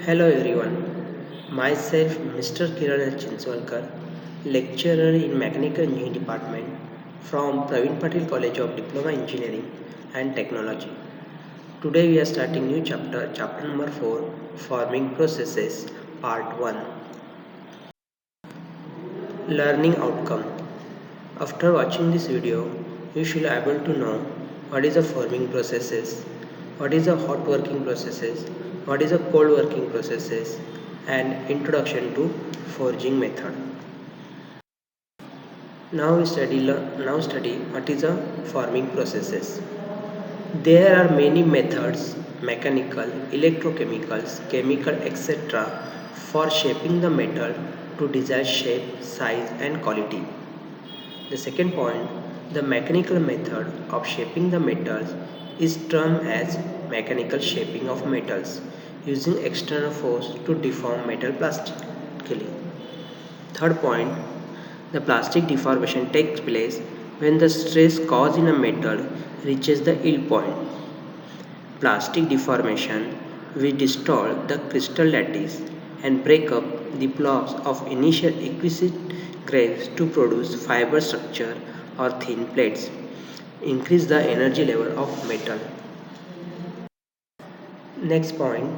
Hello everyone, myself Mr. Kiran H. Chinswalkar, lecturer in Mechanical Engineering Department from Praveen Patil College of Diploma Engineering and Technology. Today we are starting new chapter number 4, Forming Processes, Part 1. Learning Outcome. After watching this video, you should be able to know what is a forming processes, what is a hot working processes, what is a cold working processes, and introduction to forging method. Now study what is a forming processes. There are many methods, mechanical, electrochemicals, chemical, etc., for shaping the metal to desired shape, size, and quality. The second point, the mechanical method of shaping the metals is termed as mechanical shaping of metals using external force to deform metal plastically. Third point, the plastic deformation takes place when the stress caused in a metal reaches the yield point. Plastic deformation will distort the crystal lattice and break up the blocks of initial exquisite grains to produce fiber structure or thin plates. Increase the energy level of metal. Next point,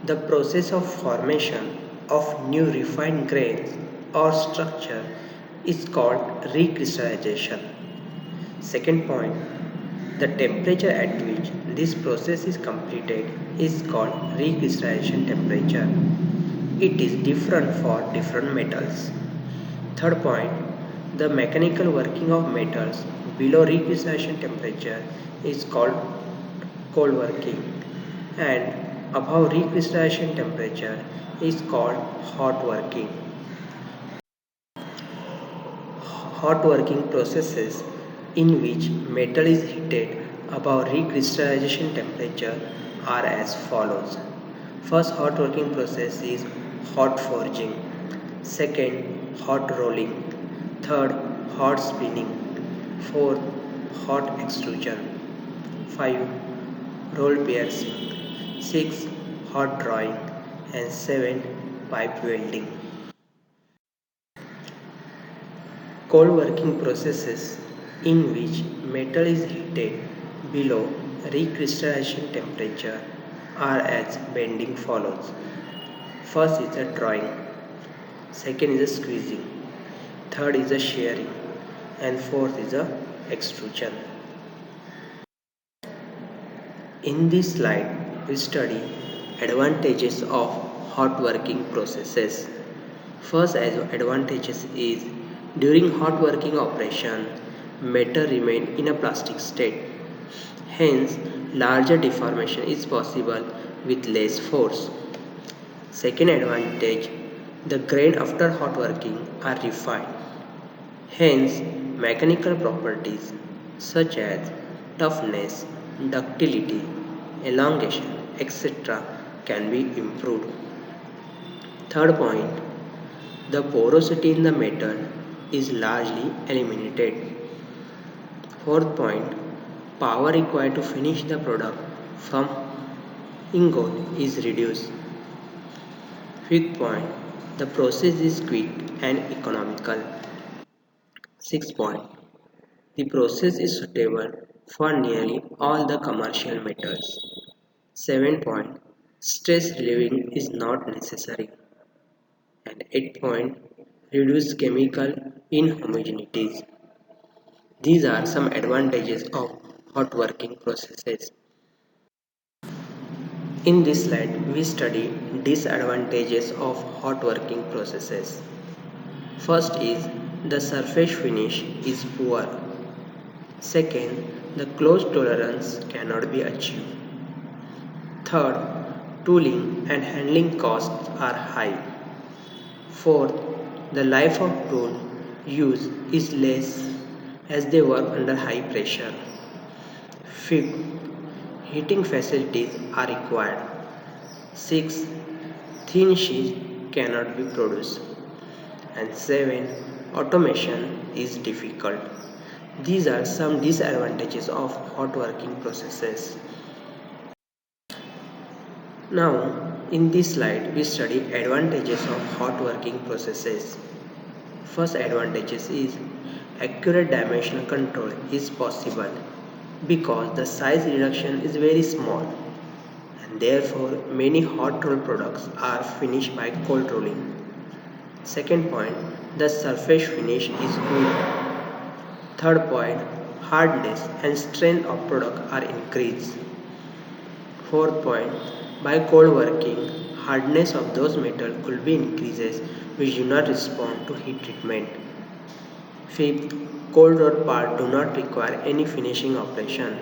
the process of formation of new refined grains or structure is called recrystallization. Second point, the temperature at which this process is completed is called recrystallization temperature. It is different for different metals. Third point, the mechanical working of metals below recrystallization temperature is called cold working, and above recrystallization temperature is called hot working. Hot working processes in which metal is heated above recrystallization temperature are as follows. First hot working process is hot forging. Second, hot rolling. Third, hot spinning. Fourth, hot extrusion. 5. Roll piercing. 6. Hot drawing. And 7. Pipe welding. Cold working processes in which metal is heated below recrystallization temperature are as bending follows. First is a drawing, second is a squeezing, third is a shearing, and fourth is a extrusion. In this slide, we study advantages of hot working processes. First advantages is during hot working operation, metal remain in a plastic state. Hence, larger deformation is possible with less force. Second advantage, the grain after hot working are refined. Hence, mechanical properties such as toughness, ductility, elongation, etc. can be improved. Third point, the porosity in the metal is largely eliminated. Fourth point, power required to finish the product from ingot is reduced. Fifth point, the process is quick and economical. Sixth point, the process is suitable for nearly all the commercial metals. 7 point, stress relieving is not necessary. And 8 point, reduce chemical inhomogeneities. These are some advantages of hot working processes. In this slide, we study disadvantages of hot working processes. First is the surface finish is poor. Second, the close tolerance cannot be achieved. Third, tooling and handling costs are high. Fourth, the life of tool use is less as they work under high pressure. Fifth, heating facilities are required. Sixth, thin sheets cannot be produced. And 7. Automation is difficult. These are some disadvantages of hot working processes. Now, In this slide, we study advantages of hot working processes. First advantages is accurate dimensional control is possible because the size reduction is very small and therefore many hot roll products are finished by cold rolling. Second point, the surface finish is good. Third point, hardness and strength of product are increased. Fourth point, by cold working, hardness of those metals could be increases which do not respond to heat treatment. Fifth, cold rolled parts do not require any finishing operation.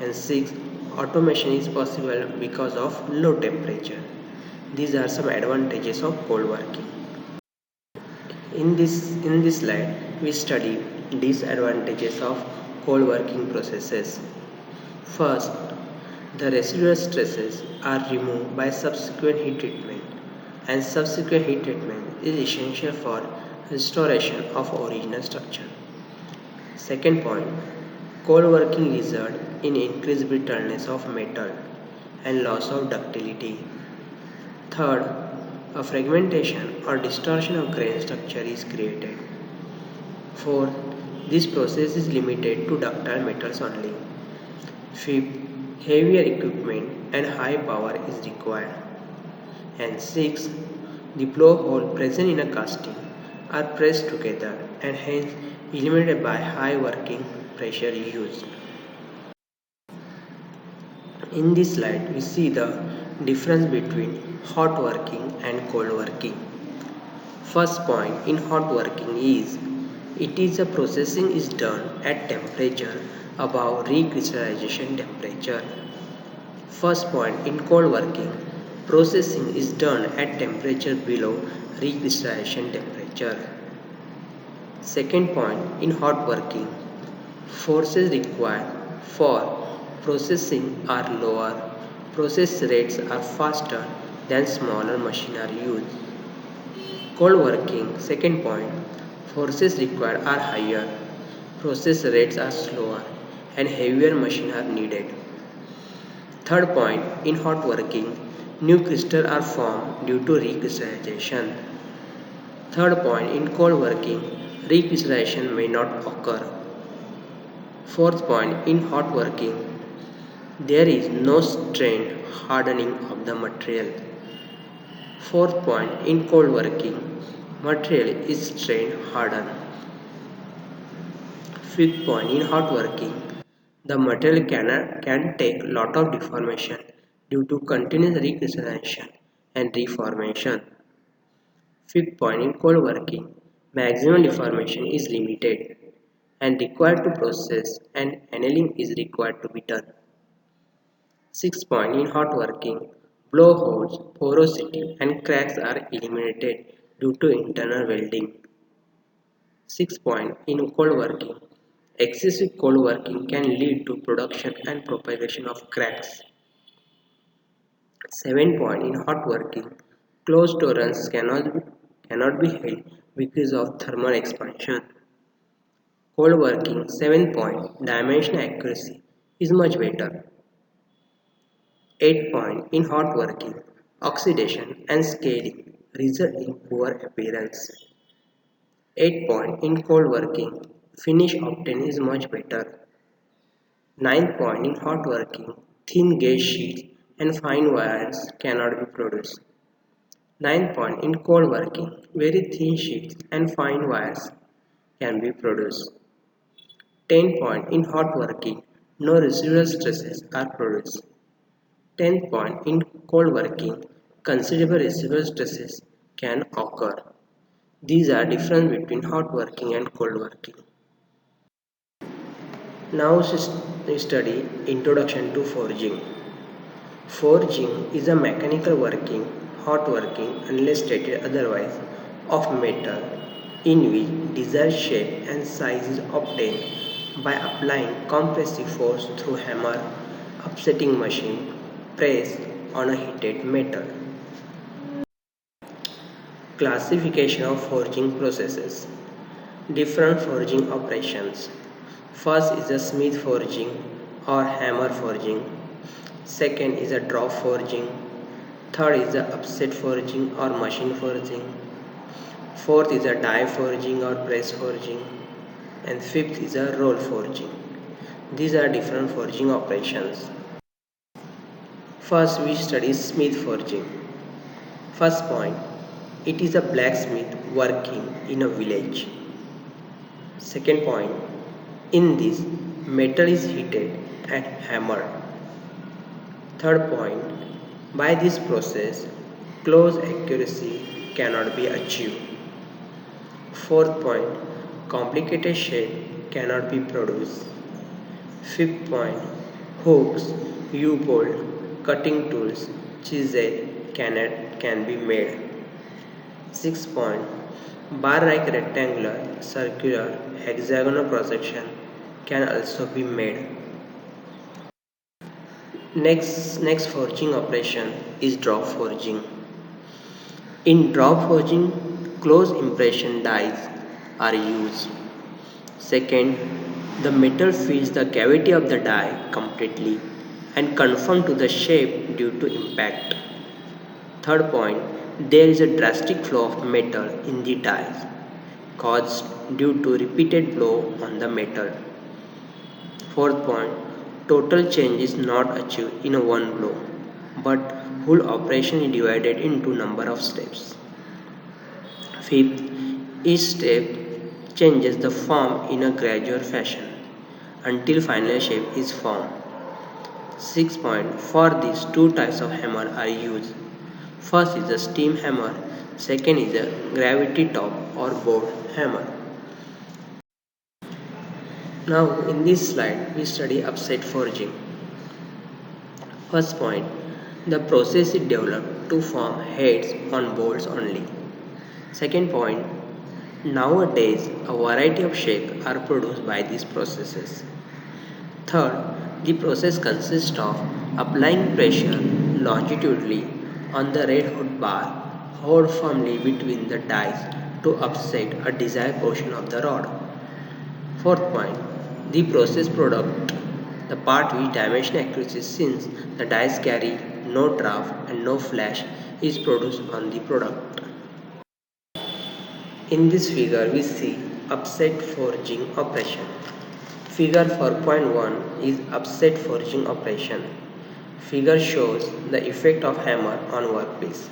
And sixth, automation is possible because of low temperature. These are some advantages of cold working. In this slide, we study disadvantages of cold working processes. First, the residual stresses are removed by subsequent heat treatment, and subsequent heat treatment is essential for restoration of original structure. Second point, cold working results in increased brittleness of metal and loss of ductility. Third, a fragmentation or distortion of grain structure is created. Fourth, this process is limited to ductile metals only. Fifth, heavier equipment and high power is required. And sixth, the blowhole present in a casting are pressed together and hence eliminated by high working pressure used. In this slide, we see the difference between hot working and cold working. First point in hot working is it is a processing is done at temperature above recrystallization temperature. First point in cold working, processing is done at temperature below recrystallization temperature. Second point in hot working, forces required for processing are lower, process rates are faster than smaller machines are used. Cold working, second point, forces required are higher, process rates are slower and heavier machines are needed. Third point, in hot working, new crystals are formed due to recrystallization. Third point, in cold working, recrystallization may not occur. Fourth point, in hot working, there is no strain hardening of the material. Fourth point, in cold working, material is strain hardened. Fifth point, in hot working, the material can take lot of deformation due to continuous recrystallization and reformation. Fifth point, in cold working, maximum deformation is limited and required to process and annealing is required to be done. Sixth point, in hot working, blowholes, porosity and cracks are eliminated due to internal welding. Sixth point, in cold working, excessive cold working can lead to production and propagation of cracks. Seventh point, in hot working, closed tolerance cannot be held because of thermal expansion. Cold working, seventh point, dimension accuracy is much better. 8 point, in hot working, oxidation and scaling result in poor appearance. 8 point, in cold working, finish obtained is much better. 9th point, in hot working, thin gauge sheets and fine wires cannot be produced. 9th point, in cold working, very thin sheets and fine wires can be produced. 10th point, in hot working, no residual stresses are produced. 10th point, in cold working, considerable residual stresses can occur. These are different between hot working and cold working. Now we study Introduction to Forging. Forging is a mechanical working, hot working unless stated otherwise, of metal in which desired shape and size is obtained by applying compressive force through hammer, upsetting machine, press on a heated metal. Classification of forging processes. Different forging operations. First is a smith forging or hammer forging. Second is a drop forging. Third is the upset forging or machine forging. Fourth is a die forging or press forging. And fifth is a roll forging. These are different forging operations. First, we study smith forging. First point, it is a blacksmith working in a village. Second point, in this, metal is heated and hammered. Third point, by this process, close accuracy cannot be achieved. Fourth point, complicated shape cannot be produced. Fifth point, hooks, U-bolt, cutting tools, chisel can be made. Sixth point, bar-like rectangular, circular, hexagonal projection can also be made. Next forging operation is drop forging. In drop forging, close impression dies are used. Second, the metal fills the cavity of the die completely and conform to the shape due to impact. Third point, there is a drastic flow of metal in the dies caused due to repeated blow on the metal. Fourth point, total change is not achieved in a one blow, but whole operation is divided into number of steps. Fifth, each step changes the form in a gradual fashion until final shape is formed. Sixth point, for these two types of hammer are used. First is a steam hammer, second is a gravity top or board hammer. Now in this slide we study upset forging. First point, the process is developed to form heads on bolts only. Second point, nowadays a variety of shapes are produced by these processes. Third, the process consists of applying pressure longitudinally on the red hot bar held firmly between the dies to upset a desired portion of the rod. Fourth point, the process product, the part which dimension accuracy since the dies carry no draft and no flash is produced on the product. In this figure we see upset forging operation. Figure 4.1 is upset forging operation. Figure shows the effect of hammer on workpiece.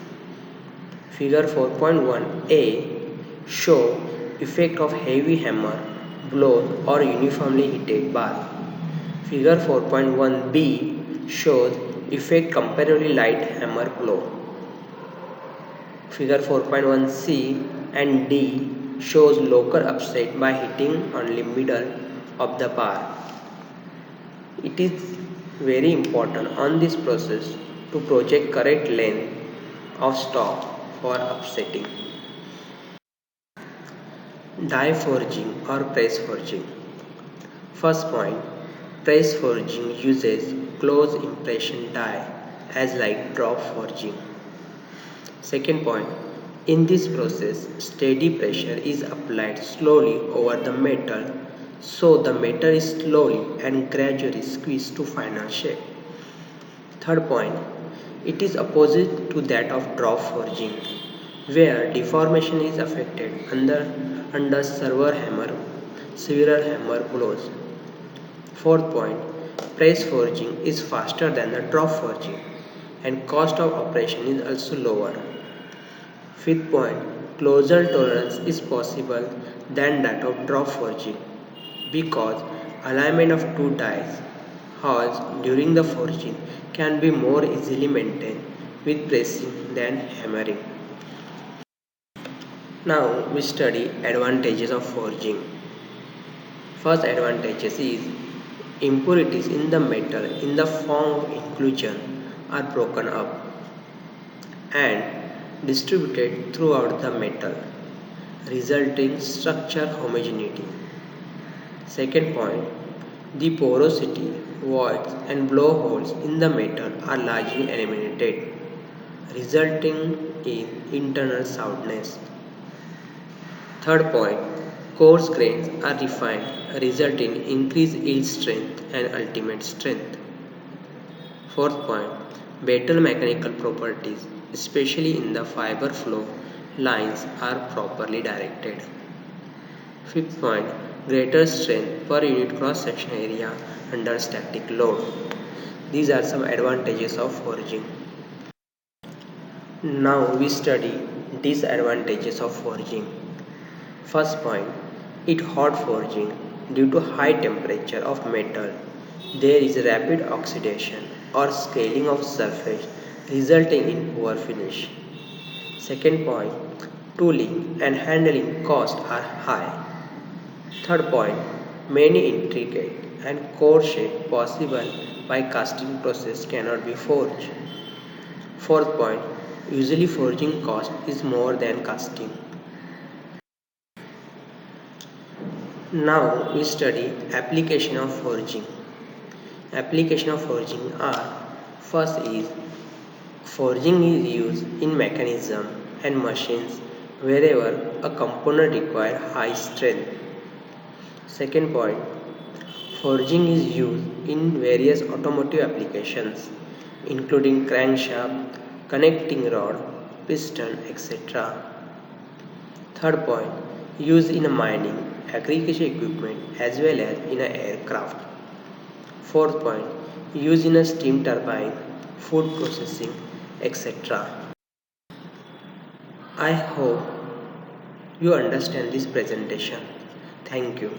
Figure 4.1a show effect of heavy hammer blows or uniformly heated bar. Figure 4.1b shows effect comparatively light hammer blow. Figure 4.1c and d shows local upset by hitting only middle of the bar. It is very important on this process to project correct length of stock for upsetting. Die forging or press forging. First point, press forging uses close impression die as like drop forging. Second point, in this process steady pressure is applied slowly over the metal so the metal is slowly and gradually squeezed to final shape. Third point, it is opposite to that of drop forging where deformation is affected under severe hammer blows. Fourth point, press forging is faster than the drop forging and cost of operation is also lower. Fifth point, closure tolerance is possible than that of drop forging because alignment of two dies holes during the forging can be more easily maintained with pressing than hammering. Now we study advantages of forging. First advantage is impurities in the metal in the form of inclusion are broken up and distributed throughout the metal, resulting structure homogeneity. Second point, the porosity, voids and blowholes in the metal are largely eliminated, resulting in internal soundness. Third point, coarse grains are refined, resulting in increased yield strength and ultimate strength. Fourth point, Better mechanical properties, especially in the fiber flow lines, are properly directed. Fifth point, greater strength per unit cross-section area under static load. These are some advantages of forging. Now we study disadvantages of forging. First point, it hot forging. Due to high temperature of metal, there is rapid oxidation or scaling of surface resulting in poor finish. Second point, tooling and handling costs are high. Third point, many intricate and core shape possible by casting process cannot be forged. Fourth point, usually forging cost is more than casting. Now we study application of forging. Application of forging are: first is forging is used in mechanism and machines wherever a component requires high strength. Second point, forging is used in various automotive applications including crankshaft, connecting rod, piston, etc. Third point, used in mining, agriculture equipment as well as in a aircraft. Fourth point, used in a steam turbine, food processing, etc. I hope you understand this presentation. Thank you.